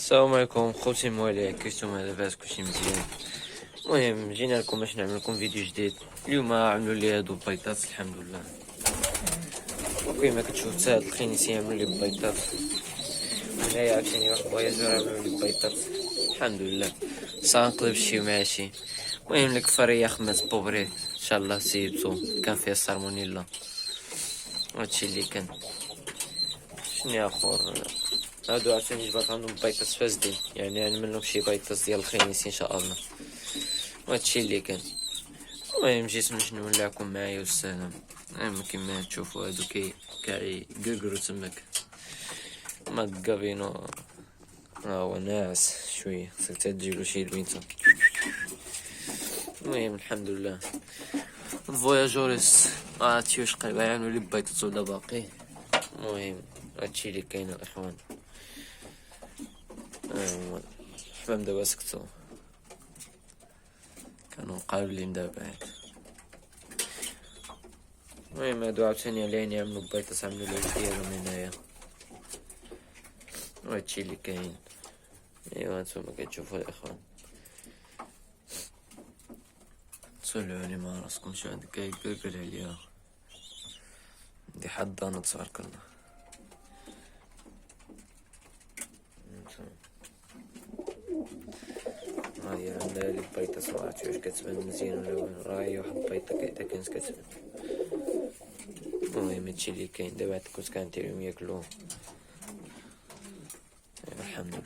السلام عليكم خوتي موالي، كيفتم؟ لاباس كلشي مزيان؟ المهم جينا لكم باش نعمل لكم فيديو جديد. اليوم عملوا لي هادو البيضات الحمد لله، وكيما كتشوف حتى هاد الخنيسي عملوا لي البيضات، هنايا عاوتاني واحد الفواياجور عملوا لي البيضات الحمد لله. سانقلب شي مع شي. المهم الكفرية خمات بوبري ان شاء الله سيبتو، كان فيها السالمونيلا. هادشي اللي كان. شنو اخر؟ هادو عاوتاني جبت عندهم بيضات فاسدين، يعني نعمل لهم شي بيضات ديال الخنيسي ان شاء الله. وهادشي اللي كان. المهم جيت باش نولعكم معايا والسلام. المهم كيما تشوفوا هادو كيقرقرو تماك، ما الكافينو ها هو ناعس شويه، خصك تجيبلو شي لوينتا. المهم الحمد لله الفواياجوريس عرفتي قريب يعملوا لي بيضات ولا باقي. المهم هادشي اللي كاين الاخوان. هما الحمام دابا سكتو، كانوا قابلين دابا عاد. المهم هادو عاوتاني عليهم يعملو بيضات، عملو العيش ديالهم هنايا، وهادشي اللي كاين. ايوا نتوما كتشوفو الاخوان، تصلوا علي مع راسكم شو عندك كيقلقل عليا دي حضانة تبارك الله. هاهي عندها لي البيضة صراحتي واش كتبان مزيان ولا والو، راه هي واحد البيضة كيتا كانت كتبان. المهم هادشي اللي كاين دابا، كنت كنديرهم ياكلو. الحمد لله.